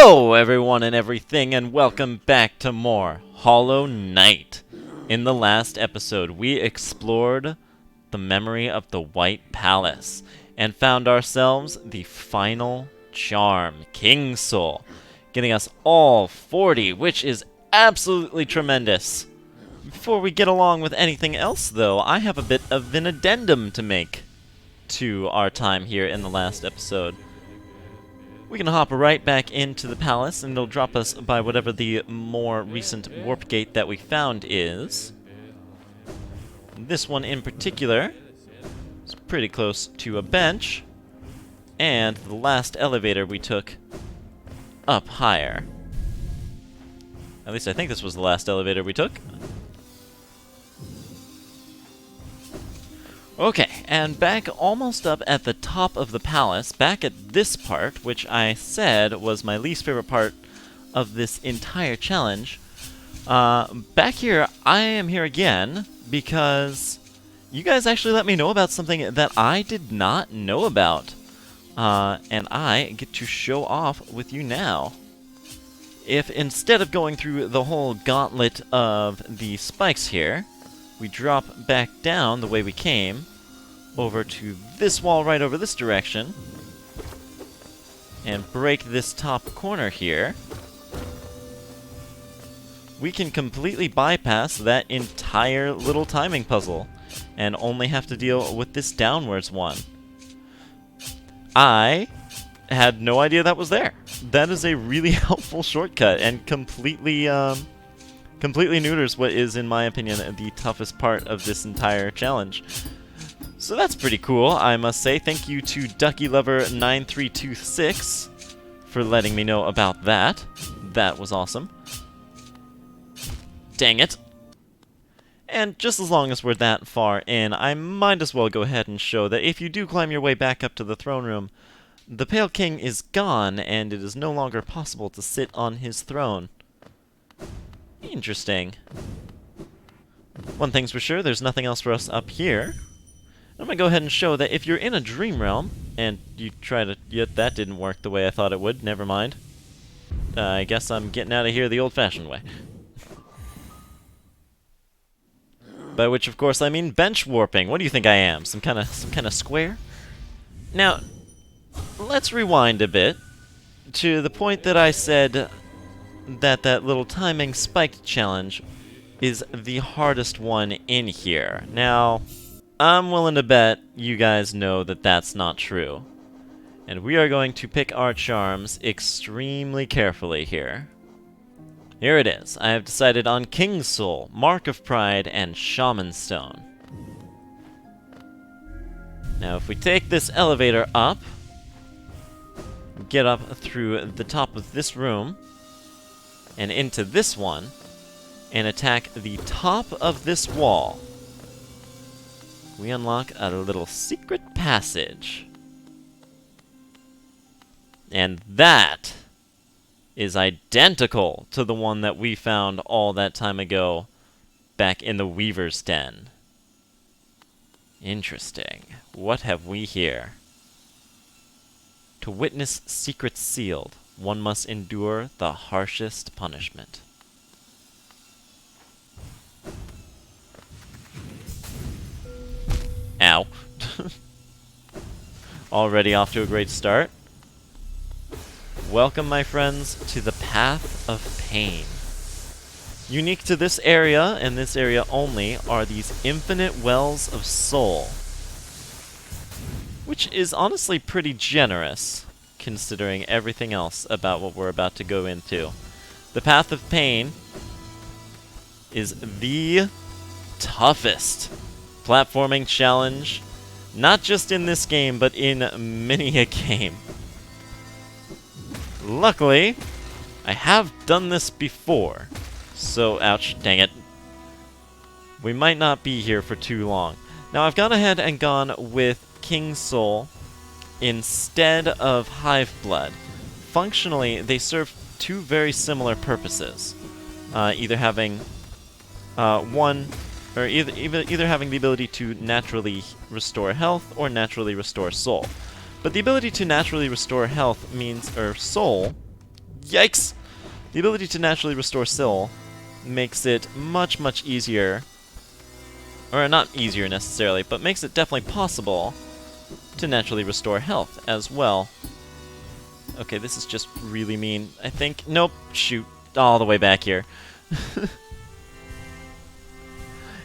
Hello, everyone and everything, and welcome back to more Hollow Knight. In the last episode, we explored the memory of the White Palace and found ourselves the final charm, King Soul, getting us all 40, which is absolutely tremendous. Before we get along with anything else, though, I have a bit of an addendum to make to our time here in the last episode. We can hop right back into the palace, and it'll drop us by whatever the more recent warp gate that we found is. This one in particular is pretty close to a bench, and the last elevator we took up higher. At least I think this was the last elevator we took. Okay, and back almost up at the top of the palace, back at this part, which I said was my least favorite part of this entire challenge. Back here, I am here again because you guys actually let me know about something that I did not know about. And I get to show off with you now. If instead of going through the whole gauntlet of the spikes here, we drop back down the way we came, over to this wall right over this direction, and break this top corner here, we can completely bypass that entire little timing puzzle, and only have to deal with this downwards one. I had no idea that was there. That is a really helpful shortcut, and completely neuters what is, in my opinion, the toughest part of this entire challenge. So that's pretty cool, I must say. Thank you to DuckyLover9326 for letting me know about that. That was awesome. Dang it. And just as long as we're that far in, I might as well go ahead and show that if you do climb your way back up to the throne room, the Pale King is gone, and it is no longer possible to sit on his throne. Interesting. One thing's for sure, there's nothing else for us up here. I'm gonna go ahead and show that if you're in a dream realm, and you try to... Yet that didn't work the way I thought it would, never mind. I guess I'm getting out of here the old-fashioned way. By which, of course, I mean bench warping. What do you think I am? Some kind of square? Now, let's rewind a bit to the point that I said that little timing spiked challenge is the hardest one in here. Now, I'm willing to bet you guys know that that's not true. And we are going to pick our charms extremely carefully here. Here it is. I have decided on King's Soul, Mark of Pride, and Shaman Stone. Now, if we take this elevator up, get up through the top of this room, and into this one, and attack the top of this wall, we unlock a little secret passage. And that is identical to the one that we found all that time ago back in the Weaver's Den. Interesting. What have we here? To witness secrets sealed, one must endure the harshest punishment. Ow. Already off to a great start. Welcome, my friends, to the Path of Pain. Unique to this area, and this area only, are these infinite wells of soul. Which is honestly pretty generous, considering everything else about what we're about to go into. The Path of Pain is the toughest platforming challenge, not just in this game, but in many a game. Luckily, I have done this before, so ouch, dang it. We might not be here for too long. Now, I've gone ahead and gone with King's Soul instead of Hive Blood. Functionally, they serve two very similar purposes. Either having either having the ability to naturally restore health or naturally restore soul. But the ability to naturally restore health means, or soul, Yikes! The ability to naturally restore soul makes it much, much easier, or not easier necessarily, but makes it definitely possible to naturally restore health as well. Okay, this is just really mean, I think. Nope, shoot, all the way back here.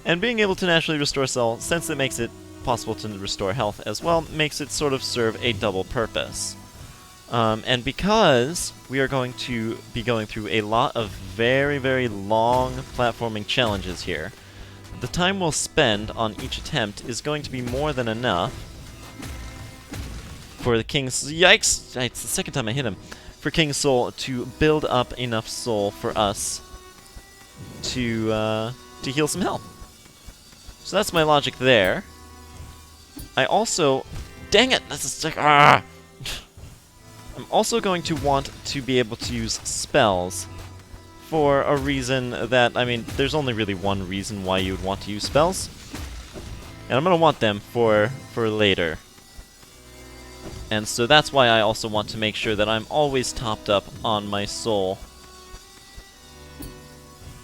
And being able to naturally restore soul, since it makes it possible to restore health as well, makes it sort of serve a double purpose. And because we are going to be going through a lot of very, very long platforming challenges here, the time we'll spend on each attempt is going to be more than enough for the King's... Yikes! It's the second time I hit him. For King's Soul to build up enough soul for us to heal some health. So that's my logic there. I also... Dang it! This is like... Ah! I'm also going to want to be able to use spells for a reason that... I mean, there's only really one reason why you would want to use spells. And I'm going to want them for later. And so that's why I also want to make sure that I'm always topped up on my soul.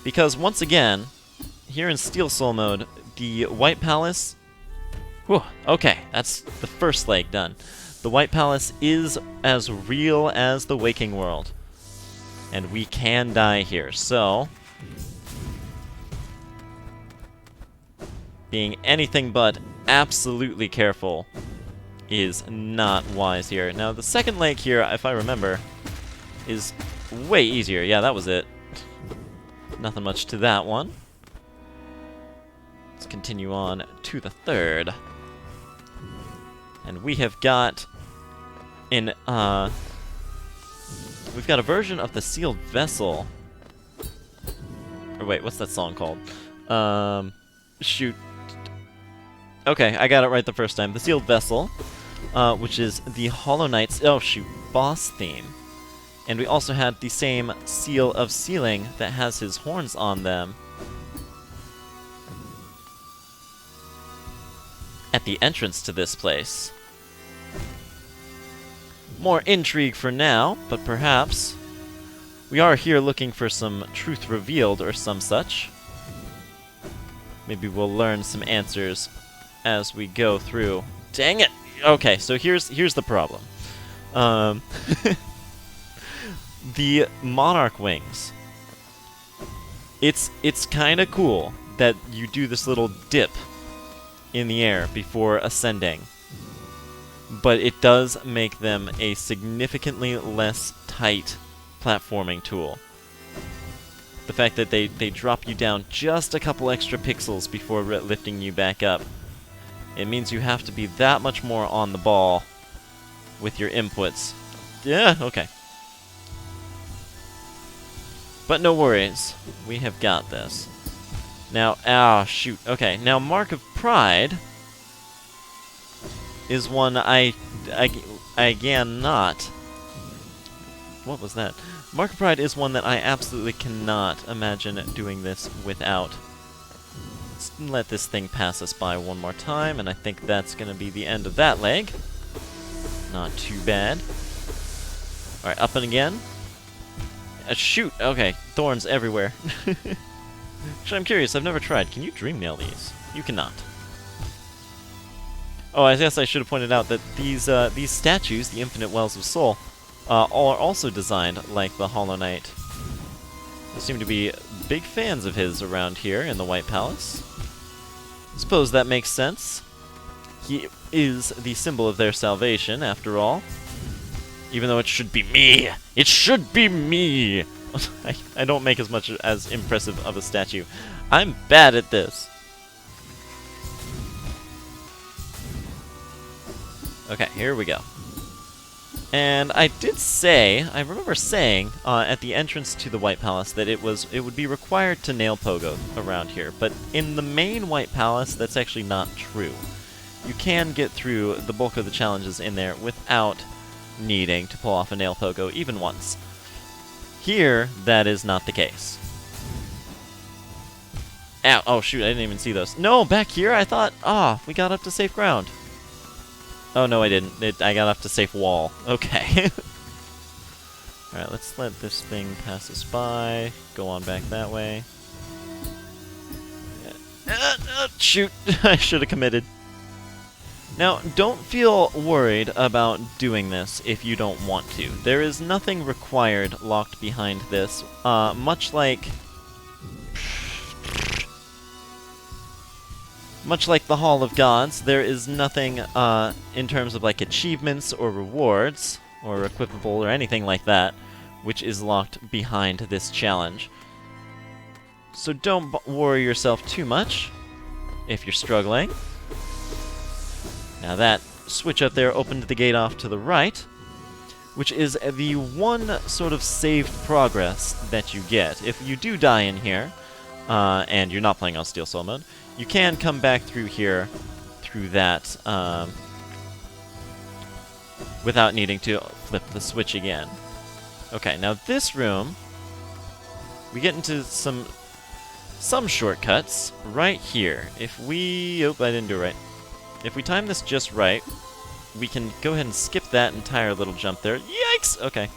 Because once again, here in Steel Soul mode, the White Palace... Whew, okay, that's the first leg done. The White Palace is as real as the waking world. And we can die here, so... being anything but absolutely careful is not wise here. Now, the second leg here, if I remember, is way easier. Yeah, that was it. Nothing much to that one. Let's continue on to the third. And we have got an, we've got a version of the Sealed Vessel. Or wait, what's that song called? Shoot. Okay, I got it right the first time. The Sealed Vessel, which is the Hollow Knight's, oh shoot, boss theme. And we also had the same Seal of Sealing that has his horns on them at the entrance to this place. More intrigue for now, but perhaps we are here looking for some truth revealed or some such. Maybe we'll learn some answers as we go through. Dang it! Okay, so here's the problem. The Monarch Wings. It's kind of cool that you do this little dip in the air before ascending, but it does make them a significantly less tight platforming tool. The fact that they drop you down just a couple extra pixels before lifting you back up, it means you have to be that much more on the ball with your inputs. Yeah, okay. But no worries, we have got this. Now, shoot, okay, now Mark of Pride is one I again not... What was that? Mark of Pride is one that I absolutely cannot imagine doing this without. Let's let this thing pass us by one more time, and I think that's going to be the end of that leg. Not too bad. Alright, up and again. Shoot! Okay, thorns everywhere. Actually, I'm curious, I've never tried. Can you dream mail these? You cannot. Oh, I guess I should have pointed out that these statues, the Infinite Wells of Soul, are also designed like the Hollow Knight. There seem to be big fans of his around here in the White Palace. Suppose that makes sense. He is the symbol of their salvation, after all. Even though it should be me! It should be me! I don't make as much as impressive of a statue. I'm bad at this. Okay, here we go. And I did say, I remember saying at the entrance to the White Palace that it would be required to nail pogo around here, but in the main White Palace, that's actually not true. You can get through the bulk of the challenges in there without needing to pull off a nail pogo even once. Here, that is not the case. Ow, oh shoot, I didn't even see those. No, back here, I thought, we got up to safe ground. Oh, no, I didn't. I got up to safe wall. Okay. Alright, let's let this thing pass us by. Go on back that way. Shoot! I should have committed. Now, don't feel worried about doing this if you don't want to. There is nothing required locked behind this, much like the Hall of Gods, there is nothing in terms of like achievements or rewards, or equipable or anything like that, which is locked behind this challenge. So don't worry yourself too much if you're struggling. Now that switch up there opened the gate off to the right, which is the one sort of saved progress that you get. If you do die in here, and you're not playing on Steel Soul mode, you can come back through here, through that, without needing to flip the switch again. Okay, now this room, we get into some shortcuts right here. If we... Oh, I didn't do it right. If we time this just right, we can go ahead and skip that entire little jump there. Yikes! Okay.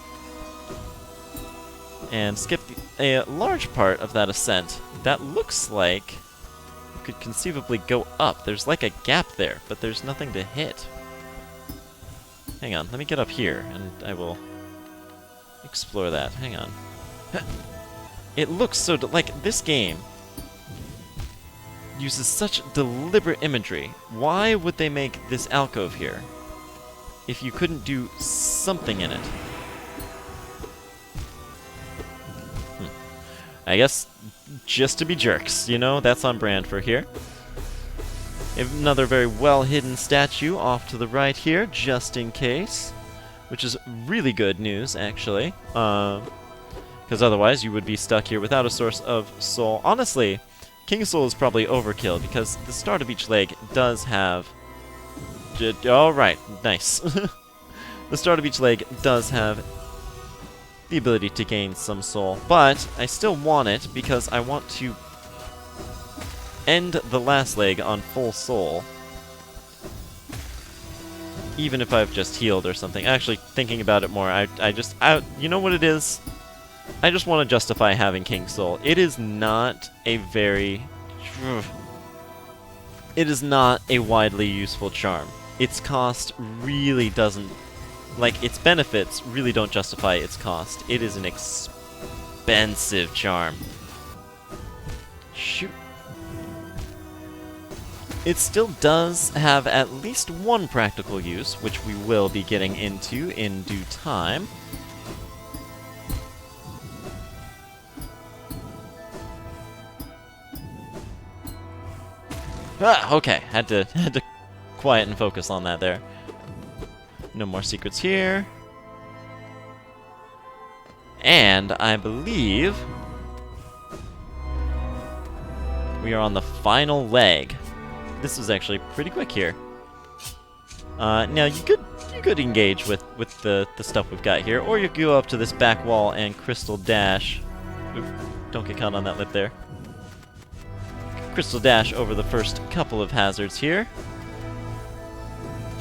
And skip a large part of that ascent. That looks like you could conceivably go up. There's like a gap there, but there's nothing to hit. Hang on, let me get up here, and I will explore that. Hang on. It looks so... like, this game uses such deliberate imagery. Why would they make this alcove here if you couldn't do something in it? I guess just to be jerks, you know? That's on brand for here. Another very well-hidden statue off to the right here, just in case. Which is really good news, actually. Because otherwise you would be stuck here without a source of soul. Honestly, King Soul is probably overkill, because the start of each leg does have... Alright, nice. The start of each leg does have the ability to gain some soul, but I still want it because I want to end the last leg on full soul, even if I've just healed or something. Actually, thinking about it more, you know what it is? I just want to justify having King Soul. It is not a very... It is not a widely useful charm. Its cost really doesn't... Like, its benefits really don't justify its cost. It is an expensive charm. Shoot. It still does have at least one practical use, which we will be getting into in due time. Ah, okay. Had to quiet and focus on that there. No more secrets here. And I believe we are on the final leg. This was actually pretty quick here. Now you could engage with the stuff we've got here, or you could go up to this back wall and crystal dash. Oof, don't get caught on that lip there. Crystal dash over the first couple of hazards here.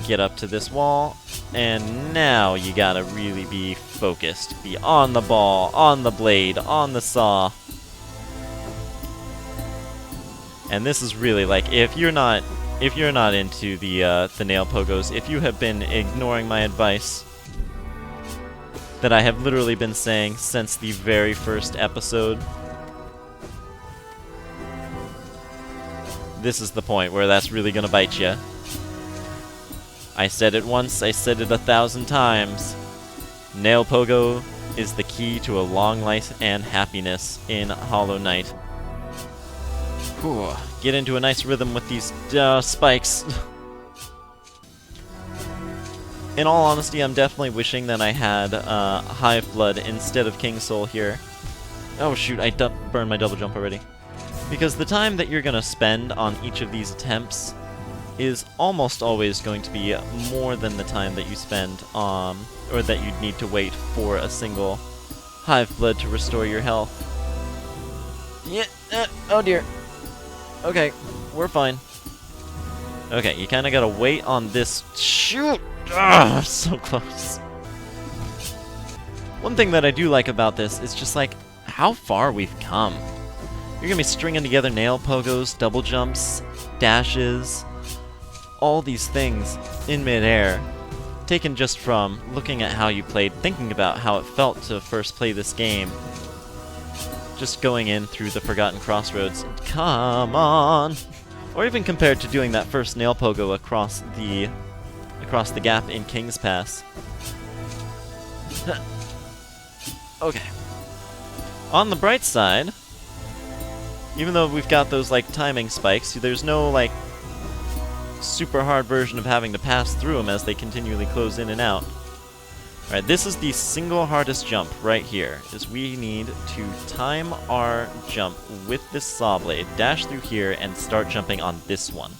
Get up to this wall, and now you gotta really be focused. Be on the ball, on the blade, on the saw. And this is really like, if you're not into the nail pogos, if you have been ignoring my advice that I have literally been saying since the very first episode, this is the point where that's really gonna bite you. I said it once, I said it 1,000 times. Nail pogo is the key to a long life and happiness in Hollow Knight. Whew. Get into a nice rhythm with these spikes. In all honesty, I'm definitely wishing that I had Hive Blood instead of King Soul here. Oh shoot, I burned my double jump already. Because the time that you're gonna spend on each of these attempts is almost always going to be more than the time that you spend on, or that you'd need to wait for a single Hive Blood to restore your health. Yeah, oh dear. Okay, we're fine. Okay, you kinda gotta wait on this. Shoot! Ah, so close. One thing that I do like about this is just like how far we've come. You're gonna be stringing together nail pogos, double jumps, dashes, all these things in midair, taken just from looking at how you played, thinking about how it felt to first play this game, just going in through the Forgotten Crossroads. Come on! Or even compared to doing that first nail pogo across the gap in King's Pass. Okay. On the bright side, even though we've got those like timing spikes, there's no like super hard version of having to pass through them as they continually close in and out. Alright, this is the single hardest jump right here, is we need to time our jump with this saw blade, dash through here, and start jumping on this one.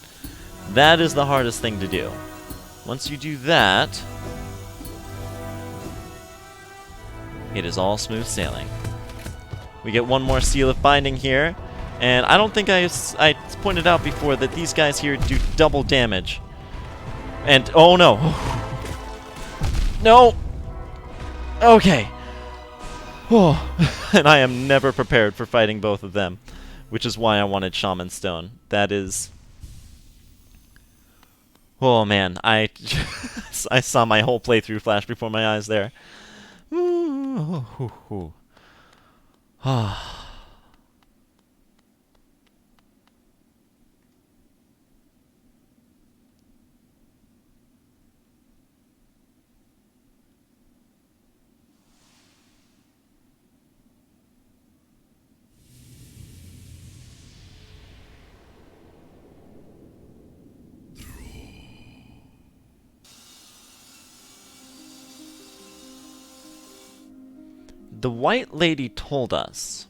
That is the hardest thing to do. Once you do that, it is all smooth sailing. We get one more seal of binding here, and I don't think I pointed out before that these guys here do double damage. And, oh no! No! Okay. Oh, and I am never prepared for fighting both of them, which is why I wanted Shaman Stone. That is... Oh man, I saw my whole playthrough flash before my eyes there. The White Lady told us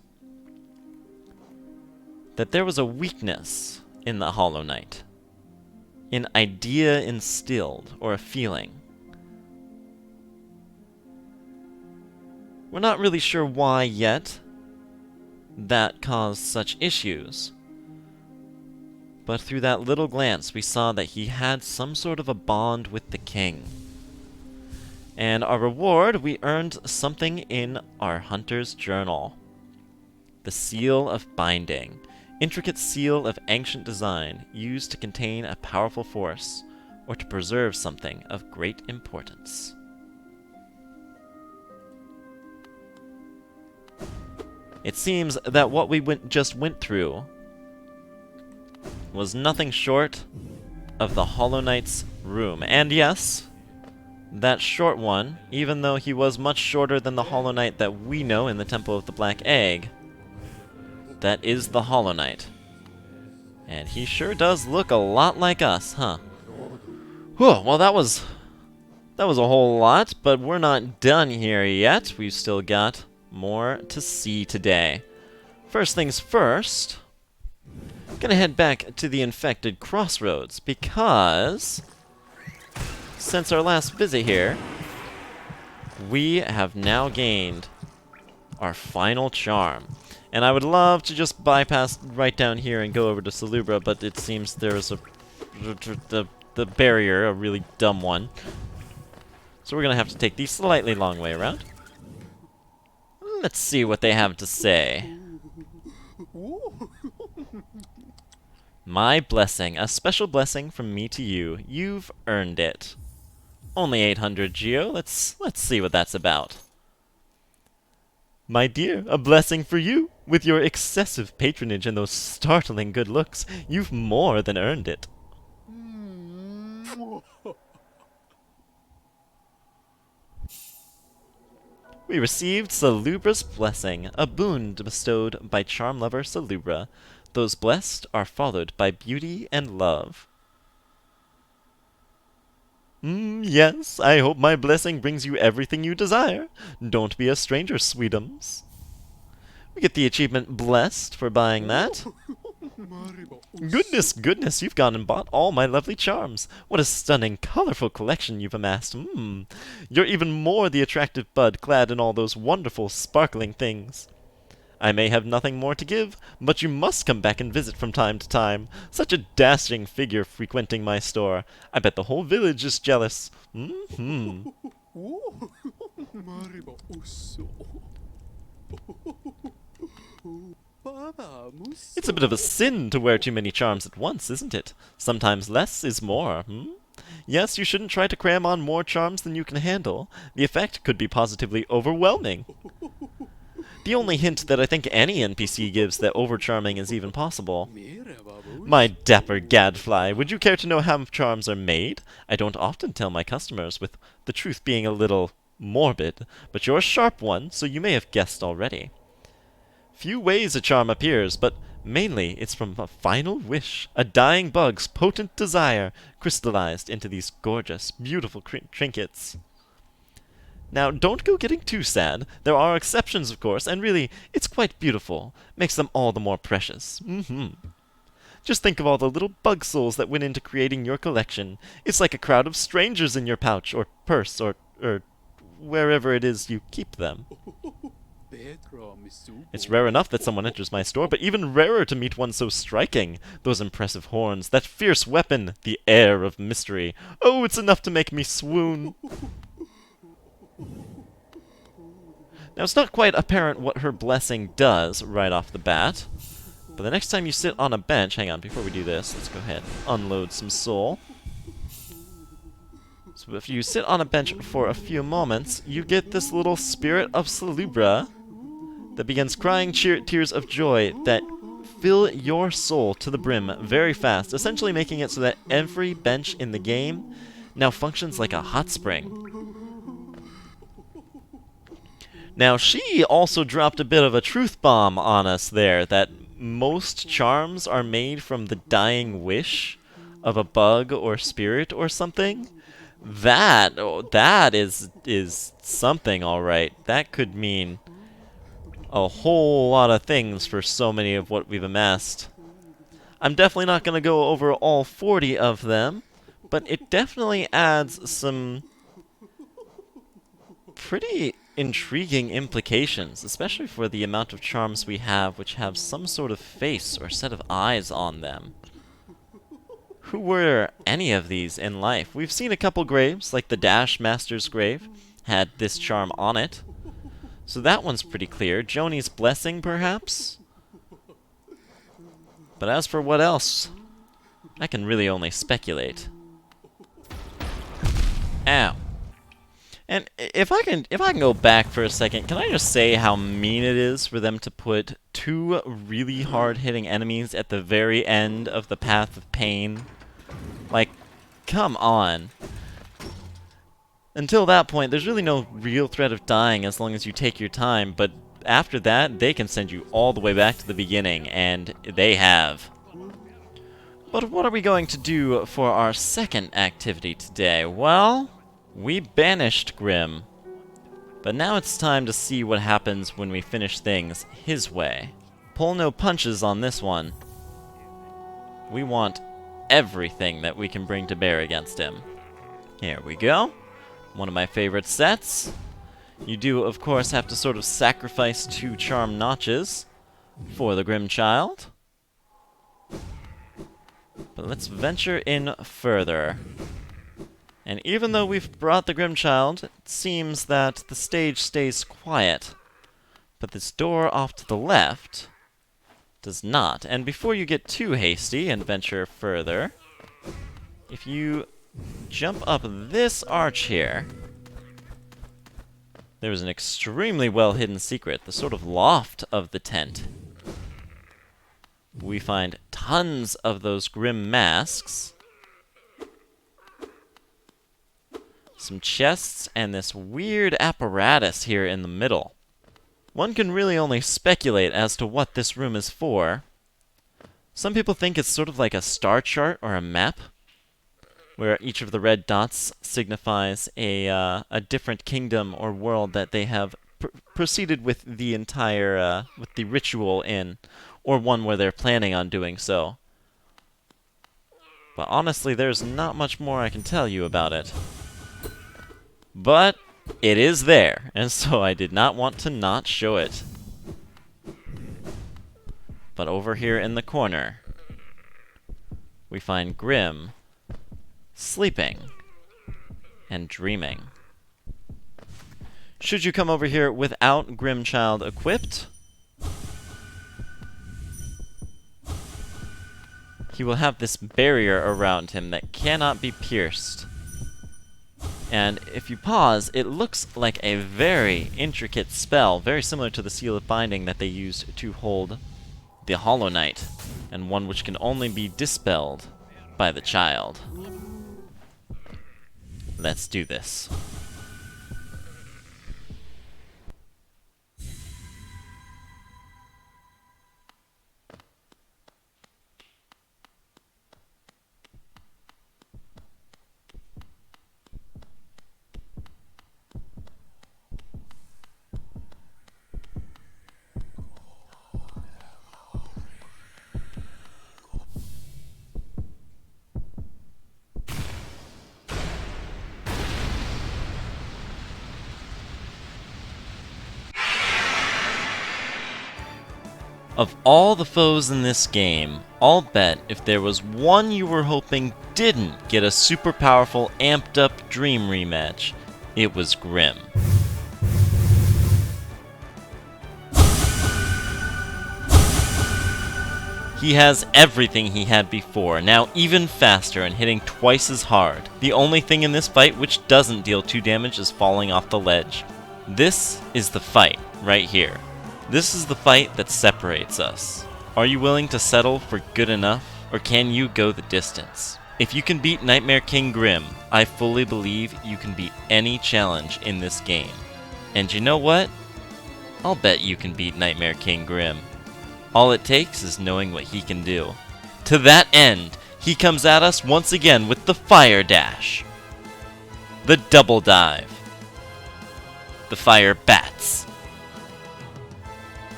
that there was a weakness in the Hollow Knight. An idea instilled, or a feeling. We're not really sure why yet that caused such issues. But through that little glance we saw that he had some sort of a bond with the king. And our reward, we earned something in our hunter's journal. The Seal of Binding. Intricate seal of ancient design, used to contain a powerful force, or to preserve something of great importance. It seems that what we just went through was nothing short of the Hollow Knight's room. And yes, that short one, even though he was much shorter than the Hollow Knight that we know in the Temple of the Black Egg, that is the Hollow Knight. And he sure does look a lot like us, huh? Whew, well that was a whole lot, but we're not done here yet. We've still got more to see today. First things first, gonna head back to the Infected Crossroads, because since our last visit here, we have now gained our final charm. And I would love to just bypass right down here and go over to Salubra, but it seems there's the barrier, a really dumb one. So we're gonna have to take the slightly long way around. Let's see what they have to say. My blessing, a special blessing from me to you. You've earned it. Only 800 Geo. Let's see what that's about. My dear, a blessing for you. With your excessive patronage and those startling good looks, you've more than earned it. We received Salubra's blessing, a boon bestowed by charm lover Salubra. Those blessed are followed by beauty and love. Yes, I hope my blessing brings you everything you desire. Don't be a stranger, sweetums. We get the achievement Blessed for buying that. Goodness, you've gone and bought all my lovely charms. What a stunning, colorful collection you've amassed. You're even more the attractive bud clad in all those wonderful, sparkling things. I may have nothing more to give, but you must come back and visit from time to time. Such a dashing figure frequenting my store. I bet the whole village is jealous. It's a bit of a sin to wear too many charms at once, isn't it? Sometimes less is more, hmm? Yes, you shouldn't try to cram on more charms than you can handle. The effect could be positively overwhelming. The only hint that I think any NPC gives that overcharming is even possible. My dapper gadfly, would you care to know how charms are made? I don't often tell my customers, with the truth being a little morbid, but you're a sharp one, so you may have guessed already. Few ways a charm appears, but mainly it's from a final wish, a dying bug's potent desire, crystallized into these gorgeous, beautiful trinkets. Now, don't go getting too sad. There are exceptions, of course, and really, it's quite beautiful. Makes them all the more precious. Just think of all the little bug souls that went into creating your collection. It's like a crowd of strangers in your pouch, or purse, or wherever it is you keep them. It's rare enough that someone enters my store, but even rarer to meet one so striking. Those impressive horns, that fierce weapon, the air of mystery. Oh, it's enough to make me swoon. Now, it's not quite apparent what her blessing does right off the bat, but the next time you sit on a bench... Hang on, before we do this, let's go ahead and unload some soul. So if you sit on a bench for a few moments, you get this little spirit of Salubra that begins crying tears of joy that fill your soul to the brim very fast, essentially making it so that every bench in the game now functions like a hot spring. Now, she also dropped a bit of a truth bomb on us there, that most charms are made from the dying wish of a bug or spirit or something. That is something, alright. That could mean a whole lot of things for so many of what we've amassed. I'm definitely not going to go over all 40 of them, but it definitely adds some pretty intriguing implications, especially for the amount of charms we have which have some sort of face or set of eyes on them. Who were any of these in life? We've seen a couple graves, like the Dash Master's grave had this charm on it. So that one's pretty clear. Joni's Blessing, perhaps? But as for what else, I can really only speculate. Ow. And if I can go back for a second, can I just say how mean it is for them to put two really hard-hitting enemies at the very end of the Path of Pain? Like, come on. Until that point, there's really no real threat of dying as long as you take your time, but after that, they can send you all the way back to the beginning, and they have. But what are we going to do for our second activity today? Well, we banished Grimm, but now it's time to see what happens when we finish things his way. Pull no punches on this one. We want everything that we can bring to bear against him. Here we go. One of my favorite sets. You do, of course, have to sort of sacrifice 2 charm notches for the Grimm child. But let's venture in further. And even though we've brought the Grimm child, it seems that the stage stays quiet. But this door off to the left does not. And before you get too hasty and venture further, if you jump up this arch here, there is an extremely well-hidden secret, the sort of loft of the tent. We find tons of those Grimm masks, some chests, and this weird apparatus here in the middle. One can really only speculate as to what this room is for. Some people think it's sort of like a star chart or a map, where each of the red dots signifies a different kingdom or world that they have proceeded with the entire, with the ritual in, or one where they're planning on doing so. But honestly, there's not much more I can tell you about it. But it is there, and so I did not want to not show it. But over here in the corner, we find Grimm sleeping and dreaming. Should you come over here without Grimchild equipped, he will have this barrier around him that cannot be pierced. And if you pause, it looks like a very intricate spell, very similar to the Seal of Binding that they used to hold the Hollow Knight, and one which can only be dispelled by the child. Let's do this. Of all the foes in this game, I'll bet if there was one you were hoping didn't get a super powerful, amped up Dream rematch, it was Grimm. He has everything he had before, now even faster and hitting twice as hard. The only thing in this fight which doesn't deal 2 damage is falling off the ledge. This is the fight, right here. This is the fight that separates us. Are you willing to settle for good enough, or can you go the distance? If you can beat Nightmare King Grimm, I fully believe you can beat any challenge in this game. And you know what? I'll bet you can beat Nightmare King Grimm. All it takes is knowing what he can do. To that end, he comes at us once again with the Fire Dash, the Double Dive, the Fire Bats,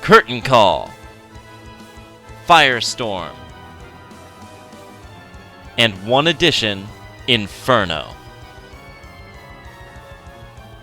Curtain Call, Firestorm, and one addition, Inferno.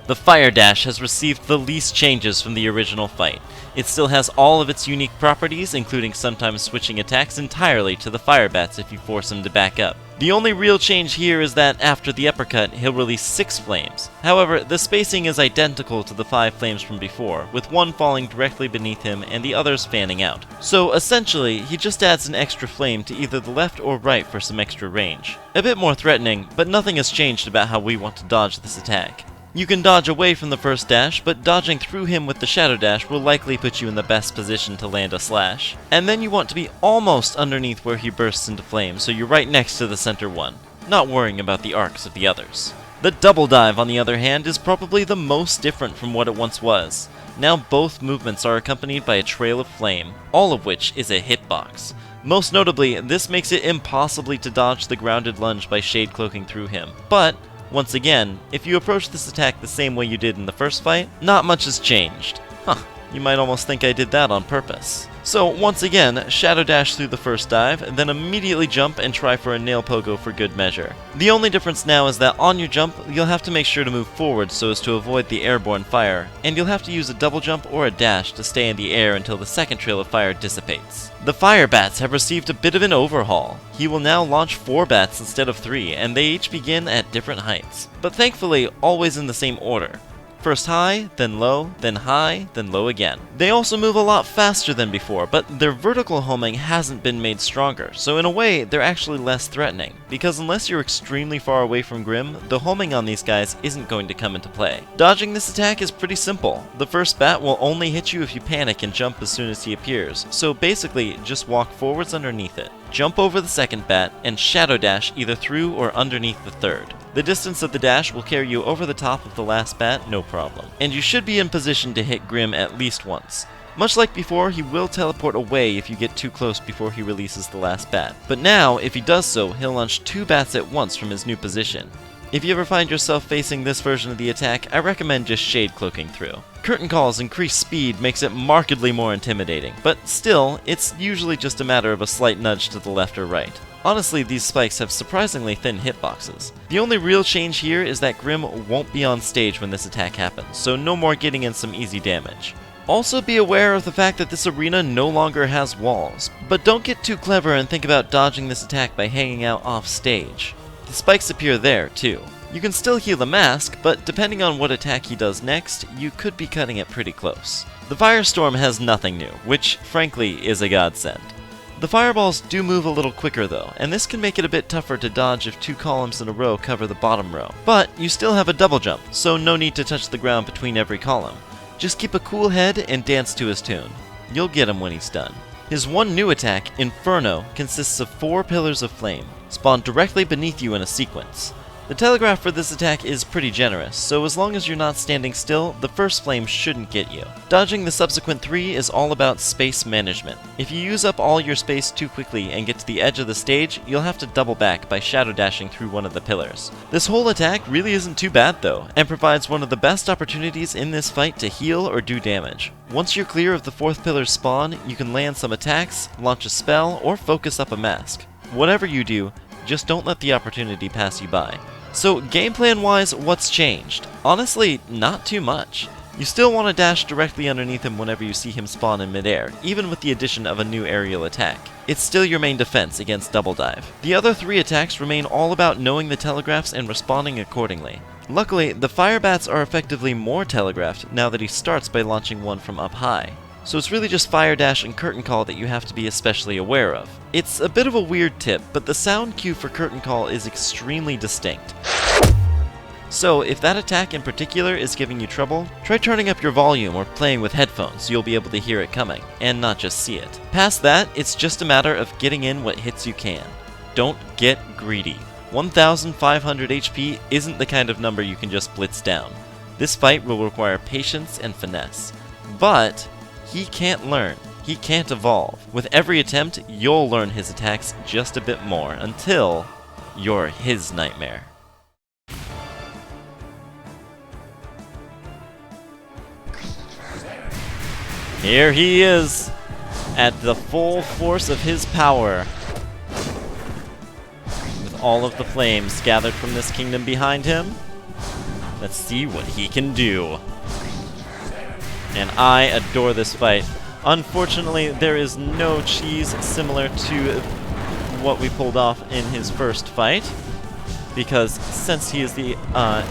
The Fire Dash has received the least changes from the original fight. It still has all of its unique properties, including sometimes switching attacks entirely to the Fire Bats if you force him to back up. The only real change here is that after the uppercut, he'll release 6 flames. However, the spacing is identical to the 5 flames from before, with one falling directly beneath him and the others fanning out. So essentially, he just adds an extra flame to either the left or right for some extra range. A bit more threatening, but nothing has changed about how we want to dodge this attack. You can dodge away from the first dash, but dodging through him with the Shadow Dash will likely put you in the best position to land a slash. And then you want to be almost underneath where he bursts into flames, so you're right next to the center one, not worrying about the arcs of the others. The Double Dive, on the other hand, is probably the most different from what it once was. Now both movements are accompanied by a trail of flame, all of which is a hitbox. Most notably, this makes it impossibly to dodge the grounded lunge by shade cloaking through him, but once again, if you approach this attack the same way you did in the first fight, not much has changed. Huh, you might almost think I did that on purpose. So once again, Shadow Dash through the first dive, then immediately jump and try for a nail pogo for good measure. The only difference now is that on your jump, you'll have to make sure to move forward so as to avoid the airborne fire, and you'll have to use a double jump or a dash to stay in the air until the second trail of fire dissipates. The Fire Bats have received a bit of an overhaul. He will now launch 4 bats instead of 3, and they each begin at different heights, but thankfully always in the same order. First high, then low, then high, then low again. They also move a lot faster than before, but their vertical homing hasn't been made stronger, so in a way, they're actually less threatening, because unless you're extremely far away from Grimm, the homing on these guys isn't going to come into play. Dodging this attack is pretty simple. The first bat will only hit you if you panic and jump as soon as he appears, so basically, just walk forwards underneath it. Jump over the second bat, and Shadow Dash either through or underneath the third. The distance of the dash will carry you over the top of the last bat, no problem. And you should be in position to hit Grimm at least once. Much like before, he will teleport away if you get too close before he releases the last bat. But now, if he does so, he'll launch 2 bats at once from his new position. If you ever find yourself facing this version of the attack, I recommend just shade cloaking through. Curtain Call's increased speed makes it markedly more intimidating, but still, it's usually just a matter of a slight nudge to the left or right. Honestly, these spikes have surprisingly thin hitboxes. The only real change here is that Grimm won't be on stage when this attack happens, so no more getting in some easy damage. Also be aware of the fact that this arena no longer has walls, but don't get too clever and think about dodging this attack by hanging out off stage. The spikes appear there, too. You can still heal the mask, but depending on what attack he does next, you could be cutting it pretty close. The Firestorm has nothing new, which frankly is a godsend. The fireballs do move a little quicker though, and this can make it a bit tougher to dodge if 2 columns in a row cover the bottom row. But you still have a double jump, so no need to touch the ground between every column. Just keep a cool head and dance to his tune. You'll get him when he's done. His one new attack, Inferno, consists of 4 pillars of flame, spawned directly beneath you in a sequence. The telegraph for this attack is pretty generous, so as long as you're not standing still, the first flame shouldn't get you. Dodging the subsequent 3 is all about space management. If you use up all your space too quickly and get to the edge of the stage, you'll have to double back by shadow dashing through one of the pillars. This whole attack really isn't too bad though, and provides one of the best opportunities in this fight to heal or do damage. Once you're clear of the 4th pillar's spawn, you can land some attacks, launch a spell, or focus up a mask. Whatever you do, just don't let the opportunity pass you by. So, game plan wise, what's changed? Honestly, not too much. You still want to dash directly underneath him whenever you see him spawn in midair, even with the addition of a new aerial attack. It's still your main defense against Double Dive. The other 3 attacks remain all about knowing the telegraphs and responding accordingly. Luckily, the fire bats are effectively more telegraphed now that he starts by launching one from up high. So it's really just Fire Dash and Curtain Call that you have to be especially aware of. It's a bit of a weird tip, but the sound cue for Curtain Call is extremely distinct. So if that attack in particular is giving you trouble, try turning up your volume or playing with headphones so you'll be able to hear it coming, and not just see it. Past that, it's just a matter of getting in what hits you can. Don't get greedy. 1,500 HP isn't the kind of number you can just blitz down. This fight will require patience and finesse. But he can't learn. He can't evolve. With every attempt, you'll learn his attacks just a bit more until you're his nightmare. Here he is, at the full force of his power, with all of the flames gathered from this kingdom behind him. Let's see what he can do. And I adore this fight. Unfortunately, there is no cheese similar to what we pulled off in his first fight, because since he is the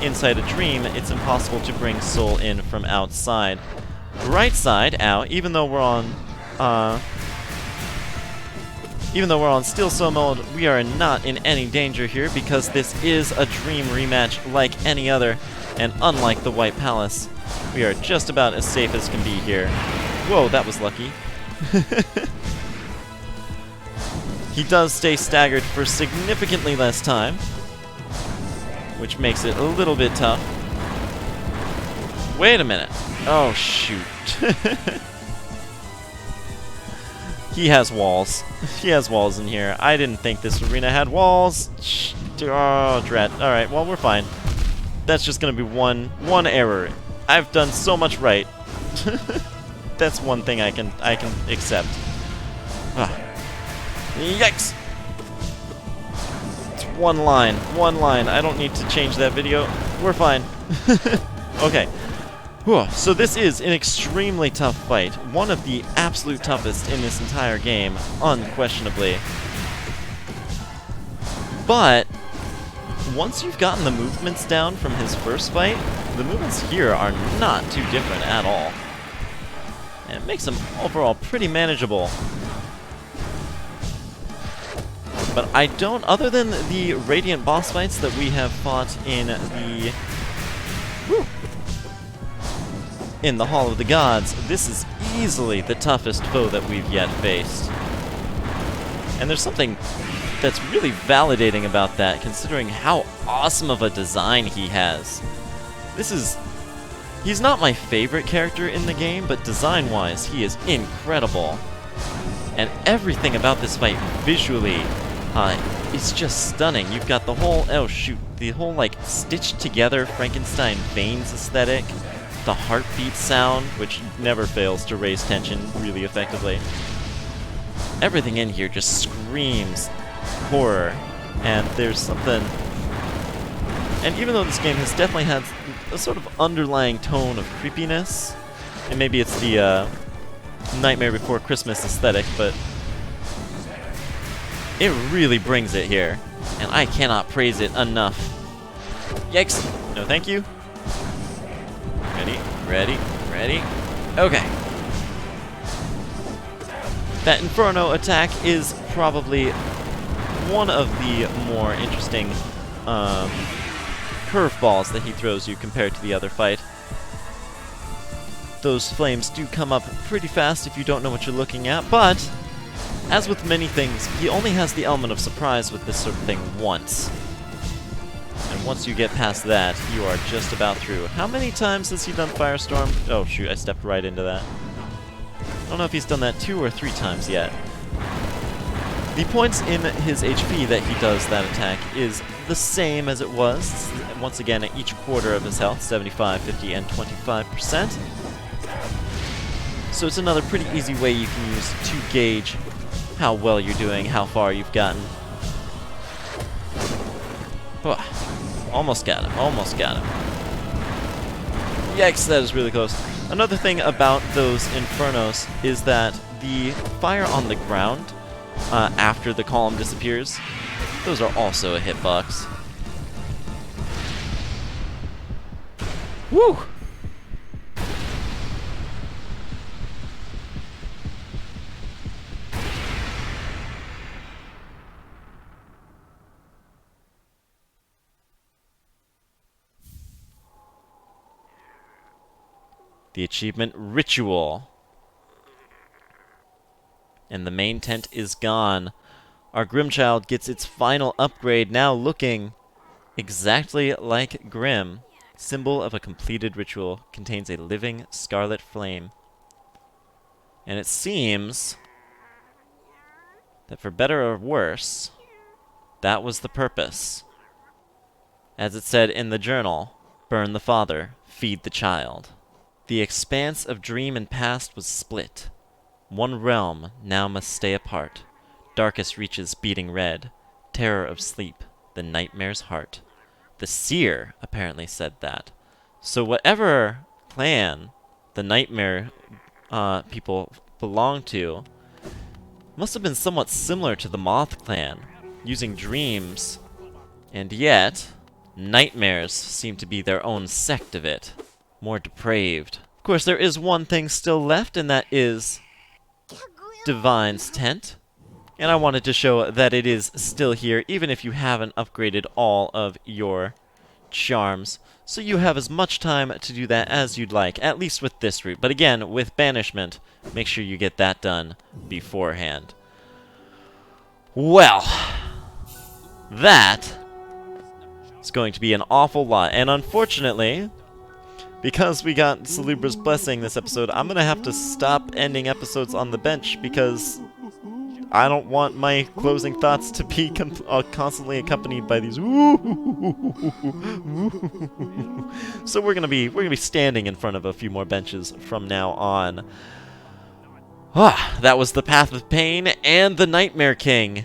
inside a dream, it's impossible to bring Soul in from outside. Right side, ow, even though we're on Steel Soul mode, we are not in any danger here because this is a dream rematch like any other, and unlike the White Palace, we are just about as safe as can be here. Whoa, that was lucky. He does stay staggered for significantly less time, which makes it a little bit tough. Wait a minute. Oh, shoot. He has walls. He has walls in here. I didn't think this arena had walls. Oh, drat. Alright, well, we're fine. That's just gonna be one error. I've done so much right. That's one thing I can accept. Ah. Yikes! It's one line. I don't need to change that video. We're fine. Okay. So this is an extremely tough fight. One of the absolute toughest in this entire game, unquestionably. But once you've gotten the movements down from his first fight, the movements here are not too different at all. And it makes them overall pretty manageable. But I don't, other than the Radiant boss fights that we have fought in the Hall of the Gods, this is easily the toughest foe that we've yet faced. And there's something that's really validating about that, considering how awesome of a design he has. He's not my favorite character in the game, but design-wise, he is incredible. And everything about this fight visually is just stunning. You've got the whole, the whole like stitched together Frankenstein veins aesthetic, the heartbeat sound, which never fails to raise tension really effectively. Everything in here just screams horror, and there's something. And even though this game has definitely had a sort of underlying tone of creepiness, and maybe it's the Nightmare Before Christmas aesthetic, but it really brings it here, and I cannot praise it enough. Yikes! No thank you. Ready, ready, ready. Okay. That Inferno attack is probably one of the more interesting curveballs that he throws you compared to the other fight. Those flames do come up pretty fast if you don't know what you're looking at, but as with many things, he only has the element of surprise with this sort of thing once. And once you get past that, you are just about through. How many times has he done Firestorm? Oh shoot, I stepped right into that. I don't know if he's done that 2 or 3 times yet. The points in his HP that he does that attack is the same as it was. Once again, at each quarter of his health, 75, 50, and 25%. So it's another pretty easy way you can use to gauge how well you're doing, how far you've gotten. Oh, almost got him, almost got him. Yikes, that is really close. Another thing about those Infernos is that the fire on the ground after the column disappears, those are also a hitbox. Woo! The achievement Ritual. And the main tent is gone. Our Grimmchild gets its final upgrade, now looking exactly like Grimm. Symbol of a completed ritual, contains a living scarlet flame. And it seems that for better or worse, that was the purpose. As it said in the journal, burn the father, feed the child. The expanse of dream and past was split. One realm now must stay apart. Darkest reaches beating red. Terror of sleep, the nightmare's heart. The seer apparently said that. So whatever clan the nightmare people belong to must have been somewhat similar to the Moth clan, using dreams, and yet nightmares seem to be their own sect of it. More depraved. Of course, there is one thing still left, and that is Divine's tent. And I wanted to show that it is still here, even if you haven't upgraded all of your charms. So you have as much time to do that as you'd like, at least with this route. But again, with Banishment, make sure you get that done beforehand. Well, that is going to be an awful lot. And unfortunately, because we got Salubra's blessing this episode, I'm going to have to stop ending episodes on the bench because I don't want my closing thoughts to be constantly accompanied by these So we're gonna be standing in front of a few more benches from now on. That was the Path of Pain and the Nightmare King.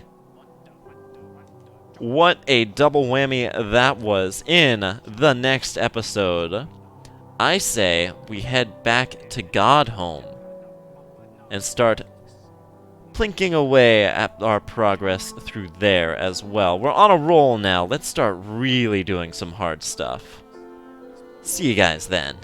What a double whammy that was. In the next episode, I say we head back to Godhome and start plinking away at our progress through there as well. We're on a roll now. Let's start really doing some hard stuff. See you guys then.